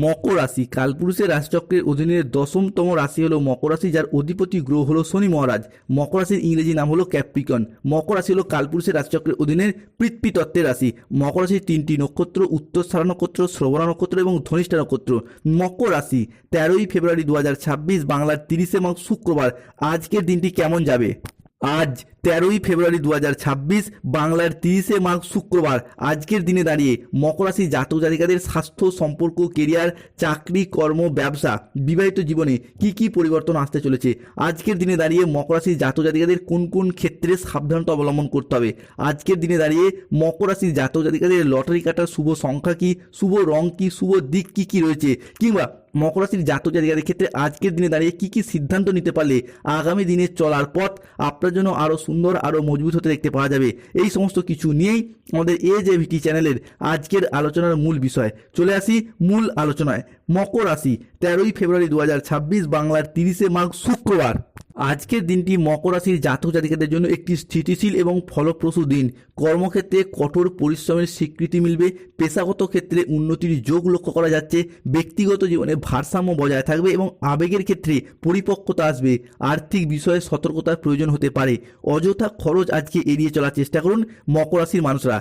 মকর রাশি কালপুরুষের রাশিচক্রের অধীনে দশমতম রাশি হলো মকর রাশি, যার অধিপতি গ্রহ হলো শনি মহারাজ। মকর রাশির ইংরেজি নাম হলো ক্যাপ্রিকন। মকর রাশি হলো কালপুরুষের রাশিচক্রের অধীনে পৃথ্বী তত্ত্বের রাশি। মকর রাশির তিনটি নক্ষত্র, উত্তরশ্বারা নক্ষত্র, শ্রবণা নক্ষত্র এবং ধনিষ্ঠা নক্ষত্র। মকর রাশি 13ই ফেব্রুয়ারি 2026 বাংলার 30শে মাঘ শুক্রবার। আজকের দিনটি কেমন যাবে? আজ 13ই ফেব্রুয়ারি 2026 বাংলার 30শে মাঘ শুক্রবার। আজকের দিনে দাঁড়িয়ে মকর রাশি জাতক জাতিকাদের স্বাস্থ্য, সম্পর্ক, কেরিয়ার, চাকরি, কর্ম, ব্যবসা, বিবাহিত জীবনে কি কি পরিবর্তন আসতে চলেছে? আজকের দিনে দাঁড়িয়ে মকর রাশির জাতক জাতিকাদের কোন কোন ক্ষেত্রে সাবধানতা অবলম্বন করতে হবে? আজকের দিনে দাঁড়িয়ে মকর রাশির জাতক জাতিকাদের লটারি কাটার শুভ সংখ্যা কি, শুভ রং কি, শুভ দিক কি কি রয়েছে, কিংবা মকর রাশির জাতক জাতিকাদের ক্ষেত্রে আজকের দিনে দাঁড়িয়ে কি কি সিদ্ধান্ত নিতে পারলে আগামী দিনের চলার পথ আপনার জন্য আরও সুন্দর, আরও মজবুত হতে দেখতে পাওয়া যাবে। এই সমস্ত কিছু নিয়েই আমাদের AJVT চ্যানেলের আজকের আলোচনার মূল বিষয়। চলে আসি মূল আলোচনায়। মকর রাশি 13ই ফেব্রুয়ারি 2026 বাংলার 30শে মাঘ শুক্রবার। আজকের দিনটি মকর রাশির জাতক জাতিকাদের জন্য একটি স্থিতিশীল এবং ফলপ্রসূ দিন। কর্মক্ষেত্রে কঠোর পরিশ্রমের স্বীকৃতি মিলবে। পেশাগত ক্ষেত্রে উন্নতির যোগ লক্ষ্য করা যাচ্ছে। ব্যক্তিগত জীবনে ভারসাম্য বজায় থাকবে এবং আবেগের ক্ষেত্রে পরিপক্কতা আসবে। আর্থিক বিষয়ে সতর্কতার প্রয়োজন হতে পারে। অযথা খরচ আজকে এড়িয়ে চলার চেষ্টা করুন মকর রাশির মানুষরা।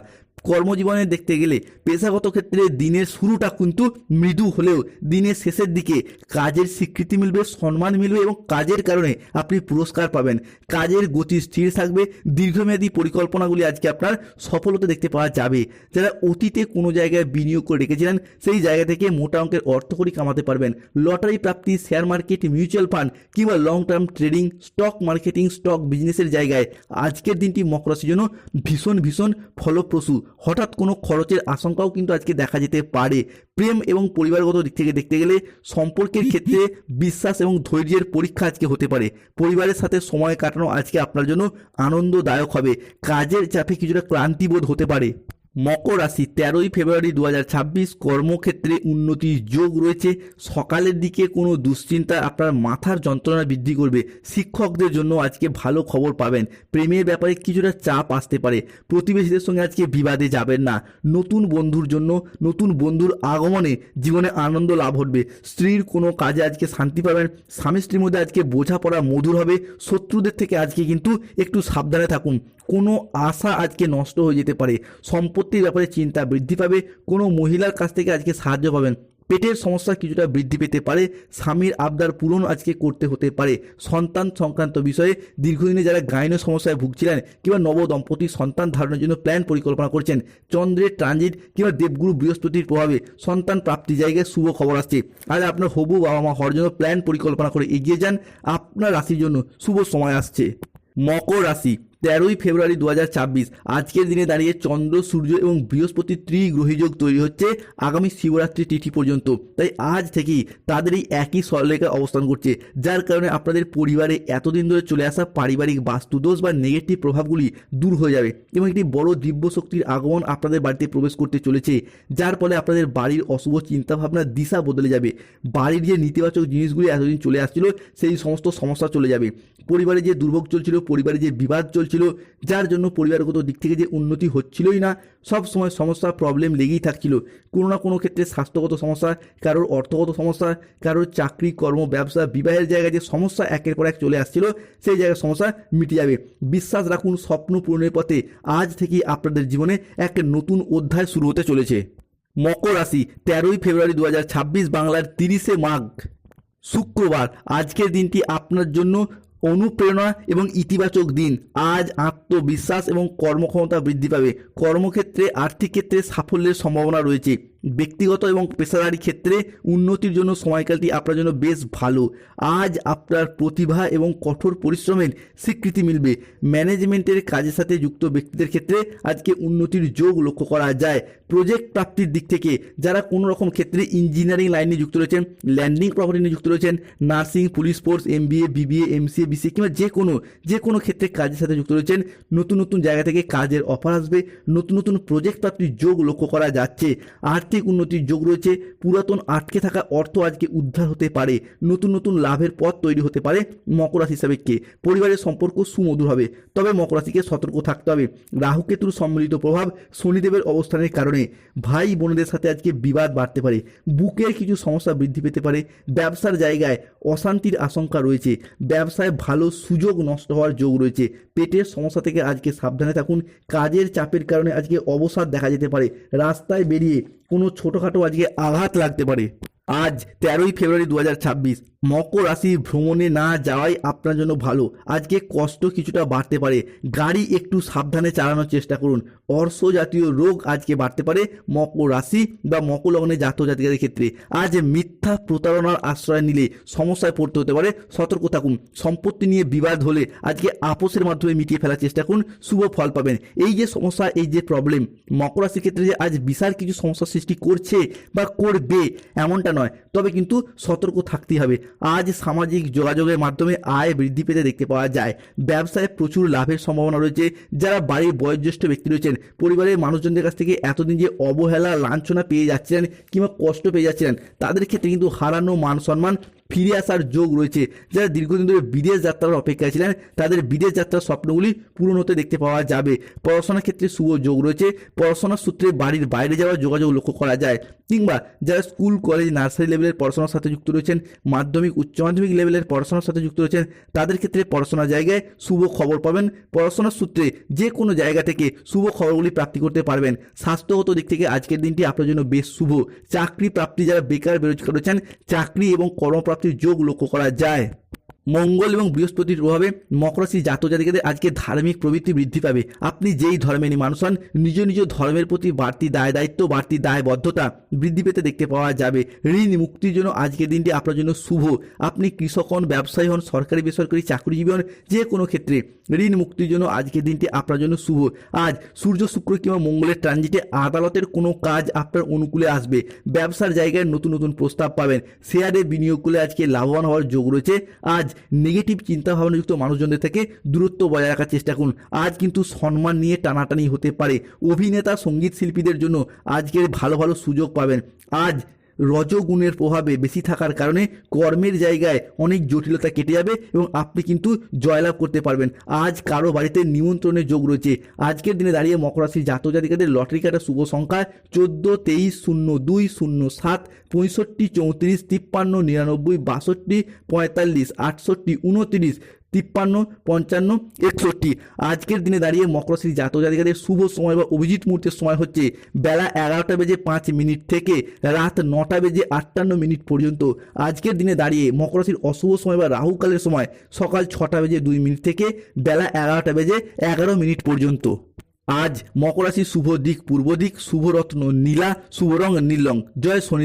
কর্মজীবনে দেখতে গেলে পেশাগত ক্ষেত্রে দিনের শুরুটা কিন্তু মৃদু হলেও দিনের শেষের দিকে কাজের স্বীকৃতি মিলবে, সম্মান মিলবে এবং কাজের কারণে আপনি পুরস্কার পাবেন। কাজের গতি স্থির থাকবে। দীর্ঘমেয়াদী পরিকল্পনাগুলি আজকে আপনার সফলতা দেখতে পাওয়া যাবে। যারা অতীতে কোনো জায়গায় বিনিয়োগ করে রেখেছিলেন সেই জায়গা থেকে মোটা অঙ্কের অর্থকড়ি কামাতে পারবেন। লটারি প্রাপ্তি, শেয়ার মার্কেট, মিউচুয়াল ফান্ড কিংবা long term trading, stock marketing, stock বিজনেসের জায়গায় আজকের দিনটি মকর রাশির জন্য ভীষণ ভীষণ ফলপ্রসূ। হঠাৎ কোনো খরচের আশঙ্কাও কিন্তু আজকে দেখা যেতে পারে। প্রেম এবং পরিবারগত দিক থেকে দেখতে গেলে সম্পর্কের ক্ষেত্রে বিশ্বাস এবং ধৈর্যের পরীক্ষা আজকে হতে পারে। পরিবারের সাথে সময় কাটানো আজকে আপনার জন্য আনন্দদায়ক হবে। কাজের চাপে কিছুটা ক্লান্তিবোধ হতে পারে। মকর রাশি 13ই ফেব্রুয়ারি 2026 কর্মক্ষেত্রে উন্নতির যোগ রয়েছে। সকালের দিকে কোনো দুশ্চিন্তা আপনার মাথার যন্ত্রণা বৃদ্ধি করবে। শিক্ষকদের জন্য আজকে ভালো খবর পাবেন। প্রেমের ব্যাপারে কিছুটা চাপ আসতে পারে। প্রতিবেশীদের সঙ্গে আজকে বিবাদে যাবেন না। নতুন বন্ধুর জন্য, নতুন বন্ধুর আগমনে জীবনে আনন্দ লাভ হবে। স্ত্রীর কোনো কাজে আজকে শান্তি পাবেন। স্বামী স্ত্রীর মধ্যে আজকে বোঝাপড়া মধুর হবে। শত্রুদের থেকে আজকে কিন্তু একটু সাবধানে থাকুন। কোনো আশা আজকে নষ্ট হয়ে যেতে পারে। সম্পত্তির ব্যাপারে চিন্তা বৃদ্ধি পাবে। কোনো মহিলার কাছ থেকে আজকে সাহায্য পাবেন। পেটের সমস্যা কিছুটা বৃদ্ধি পেতে পারে। স্বামীর আবদার পূরণ আজকে করতে হতে পারে। সন্তান সংক্রান্ত বিষয়ে দীর্ঘদিনে যারা গাইনো সমস্যায় ভুগছিলেন কিংবা নবদম্পতি সন্তান ধারণের জন্য প্ল্যান পরিকল্পনা করছেন, চন্দ্রের ট্রানজিট কিংবা দেবগুরু বৃহস্পতির প্রভাবে সন্তান প্রাপ্তি জায়গায় শুভ খবর আসছে। আর আপনার হবু বাবা মা হওয়ার জন্য প্ল্যান পরিকল্পনা করে এগিয়ে যান। আপনার রাশির জন্য শুভ সময় আসছে। মকর রাশি 13ই ফেব্রুয়ারি 2026 আজকের দিনে দাঁড়িয়ে চন্দ্র, সূর্য এবং বৃহস্পতির ত্রিগ্রহী যোগ তৈরি হচ্ছে আগামী শিবরাত্রি তিথি পর্যন্ত। তাই আজ থেকেই তাদের এই একই সরলরেখায় অবস্থান করছে, যার কারণে আপনাদের পরিবারে এতদিন ধরে চলে আসা পারিবারিক বাস্তুদোষ বা নেগেটিভ প্রভাবগুলি দূর হয়ে যাবে এবং একটি বড় দিব্য শক্তির আগমন আপনাদের বাড়িতে প্রবেশ করতে চলেছে, যার ফলে আপনাদের বাড়ির অশুভ চিন্তাভাবনার দিশা বদলে যাবে। বাড়ির যে নেতিবাচক জিনিসগুলি এতদিন চলে আসছিল সেই সমস্ত সমস্যা চলে যাবে। পরিবারে যে দুর্ভোগ চলছিল, পরিবারে যে বিবাদ চলছিল, যার জন্য পরিবারগত দিক থেকে যে উন্নতি হচ্ছিলই না, সব সময় সমস্যা প্রবলেম লেগেই থাকছিল। কোনো না কোনো ক্ষেত্রে স্বাস্থ্যগত সমস্যা, কারোর অর্থগত সমস্যা, কারোর চাকরি, কর্ম, ব্যবসা, বিবাহের জায়গায় যে সমস্যা একের পর এক চলে আসছিল সেই জায়গায় সমস্যা মিটে যাবে। বিশ্বাস রাখুন, স্বপ্ন পূরণের পথে আজ থেকেই আপনাদের জীবনে এক নতুন অধ্যায় শুরু হতে চলেছে। মকর রাশি 13ই ফেব্রুয়ারি 2026 বাংলার 30শে মাঘ শুক্রবার। আজকের দিনটি আপনার জন্য অনুপ্রেরণা এবং ইতিবাচক দিন। আজ আত্মবিশ্বাস এবং কর্মক্ষমতা বৃদ্ধি পাবে। কর্মক্ষেত্রে, আর্থিক ক্ষেত্রে সাফল্যের সম্ভাবনা রয়েছে। ব্যক্তিগত এবং পেশাদারি ক্ষেত্রে উন্নতির জন্য সময়কালটি আপনার জন্য বেশ ভালো। আজ আপনার প্রতিভা এবং কঠোর পরিশ্রমের স্বীকৃতি মিলবে। ম্যানেজমেন্টের কাজের সাথে যুক্ত ব্যক্তিদের ক্ষেত্রে আজকে উন্নতির যোগ লক্ষ্য করা যায়। প্রজেক্ট প্রাপ্তির দিক থেকে যারা কোনো রকম ক্ষেত্রে ইঞ্জিনিয়ারিং লাইনে যুক্ত রয়েছেন, ল্যান্ডিং প্রপার্টি নিয়ে যুক্ত রয়েছেন, nursing, police force, MBA, BBA, MCA, BCA কিংবা যে কোনো ক্ষেত্রে কাজের সাথে যুক্ত রয়েছেন, নতুন নতুন জায়গা থেকে কাজের অফার আসবে। নতুন নতুন প্রজেক্ট প্রাপ্তির যোগ লক্ষ্য করা যাচ্ছে। আর্থিক আর্থিক উন্নতির যোগ রয়েছে, পুরাতন আটকে থাকা অর্থ আজকে উদ্ধার হতে পারে, নতুন নতুন লাভের পথ তৈরি হতে পারে মকর রাশি হিসাবে কে পরিবারের সম্পর্ক সুমধুর হবে। তবে মকর রাশিকে সতর্ক থাকতে হবে, রাহু কেতুর সম্মিলিত প্রভাব, শনিদেবের অবস্থানের কারণে ভাই বোনদের সাথে আজকে বিবাদ বাড়তে পারে, বুকের কিছু সমস্যা বৃদ্ধি পেতে পারে, ব্যবসার জায়গায় অশান্তির আশঙ্কা রয়েছে, ব্যবসায় ভালো সুযোগ নষ্ট হওয়ার যোগ রয়েছে, পেটের সমস্যা থেকে আজকে সাবধানে থাকুন, কাজের চাপের কারণে আজকে অবসাদ দেখা যেতে পারে, রাস্তায় বেরিয়ে কোনো ছোটোখাটো আজকে আঘাত লাগতে পারে। আজ 13ই ফেব্রুয়ারি 2026, মকর রাশি ভ্রমণে না যাওয়াই আপনার জন্য ভালো। আজকে কষ্ট কিছুটা বাড়তে পারে, গাড়ি একটু সাবধানে চালানোর চেষ্টা করুন। অর্শ জাতীয় রোগ আজকে বাড়তে পারে মকর রাশি বা মকর লগ্নে জাতক জাতিকাদের ক্ষেত্রে। আজ মিথ্যা প্রতারণার আশ্রয় নিলে সমস্যায় পড়তে হতে পারে, সতর্ক থাকুন। সম্পত্তি নিয়ে বিবাদ হলে আজকে আপোষের মাধ্যমে মিটিয়ে ফেলার চেষ্টা করুন, শুভ ফল পাবেন। এই যে সমস্যা, এই যে প্রবলেম, মকর রাশির ক্ষেত্রে যে আজ বিশাল কিছু সমস্যার সৃষ্টি করছে বা করবে এমনটা নয়, তবে কিন্তু সতর্ক থাকতেই হবে। আজ সামাজিক যোগাযোগের মাধ্যমে আয় বৃদ্ধি পেতে দেখতে পাওয়া যায়, ব্যবসায় প্রচুর লাভের সম্ভাবনা রয়েছে। যারা বাড়ির বয়োজ্যেষ্ঠ ব্যক্তি রয়েছেন, পরিবারের মানুষজনদের কাছ থেকে এতদিন যে অবহেলা লাঞ্ছনা পেয়ে যাচ্ছিলেন কিংবা কষ্ট পেয়ে যাচ্ছিলেন, তাদের ক্ষেত্রে কিন্তু হারানো মান সম্মান ফিরে আসার যোগ রয়েছে। যারা দীর্ঘদিন ধরে বিদেশ যাত্রার অপেক্ষায় ছিলেন, তাদের বিদেশ যাত্রার স্বপ্নগুলি পূরণ হতে দেখতে পাওয়া যাবে। পড়াশোনার ক্ষেত্রে শুভ যোগ রয়েছে, পড়াশোনার সূত্রে বাড়ির বাইরে যাওয়ার যোগাযোগ লক্ষ্য করা যায়। কিংবা যারা স্কুল কলেজ নার্সারি লেভেলের পড়াশোনার সাথে যুক্ত রয়েছেন, মাধ্যমিক উচ্চ মাধ্যমিক লেভেলের পড়াশোনার সাথে যুক্ত রয়েছেন, তাদের ক্ষেত্রে পড়াশোনার জায়গায় শুভ খবর পাবেন। পড়াশোনার সূত্রে যে কোনো জায়গা থেকে শুভ খবরগুলি প্রাপ্তি করতে পারবেন। স্বাস্থ্যগত দিক থেকে আজকের দিনটি আপনার জন্য বেশ শুভ। চাকরি প্রাপ্তি, যারা বেকার বেরোজগার রয়েছেন, চাকরি এবং কর্মপ্রাপ্তির যোগ লক্ষ্য করা যায়। মঙ্গল এবং বৃহস্পতির প্রভাবে মকর রাশির জাতক জাতিকাদের আজকে ধার্মিক প্রবৃত্তি বৃদ্ধি পাবে। আপনি যেই ধর্মেরই মানুষ হন, নিজ নিজ ধর্মের প্রতি বাড়তি দায় দায়িত্ব, বাড়তি দায়বদ্ধতা বৃদ্ধি পেতে দেখতে পাওয়া যাবে। ঋণ মুক্তির জন্য আজকের দিনটি আপনার জন্য শুভ। আপনি কৃষক হন, ব্যবসায়ী হন, সরকারি বেসরকারি চাকরিজীবী হন, যে কোনো ক্ষেত্রে ঋণ মুক্তির জন্য আজকের দিনটি আপনার জন্য শুভ। আজ সূর্য শুক্র কিংবা মঙ্গলের ট্রানজিটে আদালতের কোনো কাজ আপনার অনুকূলে আসবে। ব্যবসার জায়গায় নতুন নতুন প্রস্তাব পাবেন। শেয়ারে বিনিয়োগ করলে আজকে লাভবান হওয়ার যোগ রয়েছে। আজ নেগেটিভ চিন্তাভাবনাযুক্ত মানুষজনদের থেকে দূরত্ব বজায় রাখার চেষ্টা করুন। আজ কিন্তু সম্মান নিয়ে টানাটানি হতে পারে। অভিনেতা সঙ্গীত শিল্পীদের জন্য আজকের ভালো ভালো সুযোগ পাবেন। আজ রজগুণের প্রভাবে বেশি থাকার কারণে কর্মের জায়গায় অনেক জটিলতা কেটে যাবে এবং আপনি কিন্তু জয়লাভ করতে পারবেন। আজ কারো বাড়িতে নিমন্ত্রণের যোগ রয়েছে। আজকের দিনে দাঁড়িয়ে মকর রাশির জাতক জাতিকাদের লটারি কাটার শুভ সংখ্যা 14, 23, 02, 07, 65, 34, 53, 99, 62, 45, 68, 29, 53, 55, 61। আজকের দিনে দাঁড়িয়ে মকর রাশির জাতক জাতিকাদের শুভ সময় বা অভিজিৎ মুহূর্তের সময় হচ্ছে বেলা 11:05 থেকে রাত 9:58 পর্যন্ত। আজকের দিনে দাঁড়িয়ে মকর রাশির অশুভ সময় বা রাহুকালের সময় সকাল 6:02 থেকে বেলা 11:11 পর্যন্ত। আজ মকর রাশির শুভ দিক পূর্ব দিক, শুভ রত্ন নীলা, শুভ রং নীল রং। জয় শনি।